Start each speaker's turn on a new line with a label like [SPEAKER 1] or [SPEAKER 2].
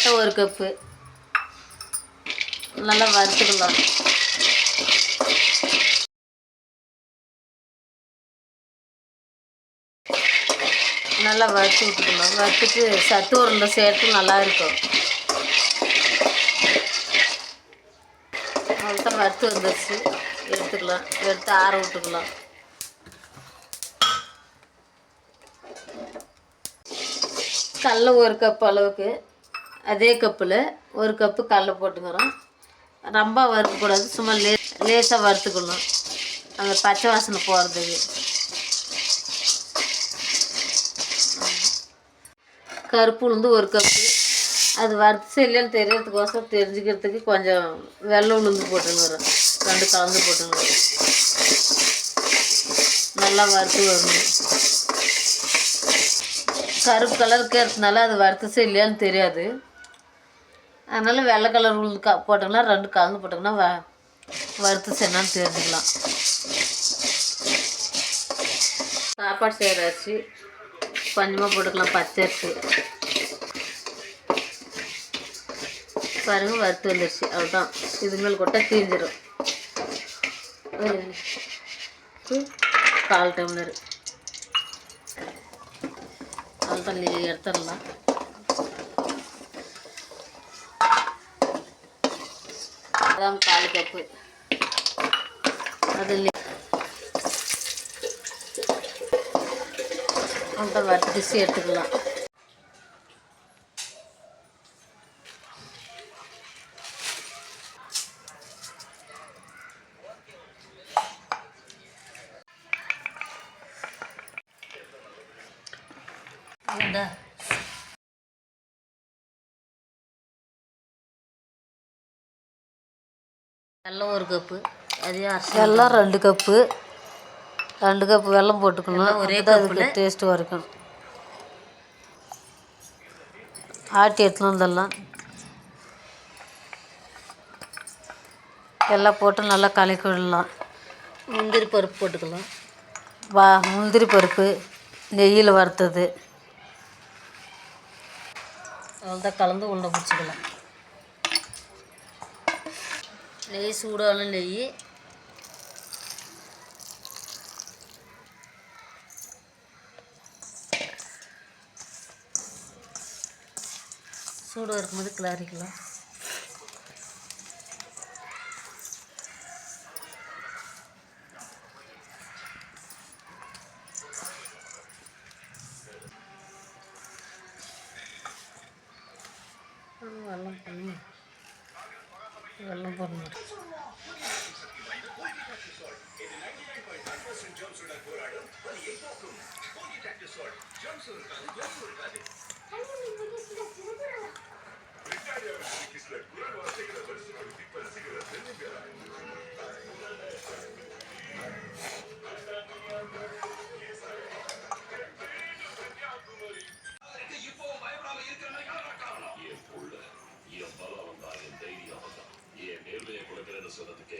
[SPEAKER 1] பட்டை 1 கப்பு நல்லா வறுத்துக்கலாம். நல்லா வறுத்து விட்டுக்கலாம். வறுத்துட்டு சத்து உருண்டை சேர்த்து நல்லா இருக்கும். அவ்வளோதான் வறுத்து வந்துடுச்சு. எடுத்துக்கலாம். எடுத்து ஆற விட்டுக்கலாம். கடல 1 கப் அளவுக்கு அதே கப்பில் 1 கப்பு கடல போட்டுக்கிறோம். ரொம்ப வறுக்கக்கூடாது, சும்மா லேசாக வறுத்துக்கணும் அந்த பச்சை வாசனை போகிறதுக்கு. கருப்பு உளுந்து 1 கப்பு, அது வறுத்து இல்லைன்னு தெரியறதுக்கோசரம் தெரிஞ்சுக்கிறதுக்கு கொஞ்சம் வெள்ளை உளுந்து போட்டுங்கிறோம். 2 கலந்து போட்டுங்கிறோம். நல்லா வறுத்து வரணும். கருப்பு கலருக்கு ஏற்றனால அது வறுத்துச்சு இல்லையான்னு தெரியாது. அதனால் வெள்ளை கலர் உளுந்து போட்டோம்னா 2 கலந்து போட்டோம்னா வறுத்துச்சு என்னன்னு தெரிஞ்சுக்கலாம். சாப்பாடு செய்கிற அரிசி கொஞ்சமாக போட்டுக்கலாம். பச்சை அரிசி பாருங்கள் வறுத்து வந்துடுச்சு. அவ்வளோதான். இது மேல் கொட்டை தீஞ்சிடும். 1/4 டம்ளர் அவ்வளோதான். எடுத்துடலாம். அதான் 1/4 கப்பு அது அவ்வளோதான். வறுத்து எடுத்துக்கலாம். வெல்லம் 1 கப்பு, அதே வெல்லம் 2 கப்பு. 2 கப்பு வெல்லம் போட்டுக்கணும். ஒரே கப்பு டேஸ்ட்டு வரைக்கும். ஆட்டி எடுத்துன்னு வந்துடலாம். எல்லாம் போட்டு நல்லா கலக்கி விடலாம். முந்திரி பருப்பு போட்டுக்கலாம். முந்திரி பருப்பு நெய்யில் வறுத்தது. அவ்வளோதான். கலந்து உருண்டை பிடிச்சிக்கலாம். நெய் சூடான நெய் சூடாக இருக்கும்போது கிளறிக்கலாம். வெல்லம் போடணும்.
[SPEAKER 2] சொன்னதுக்கு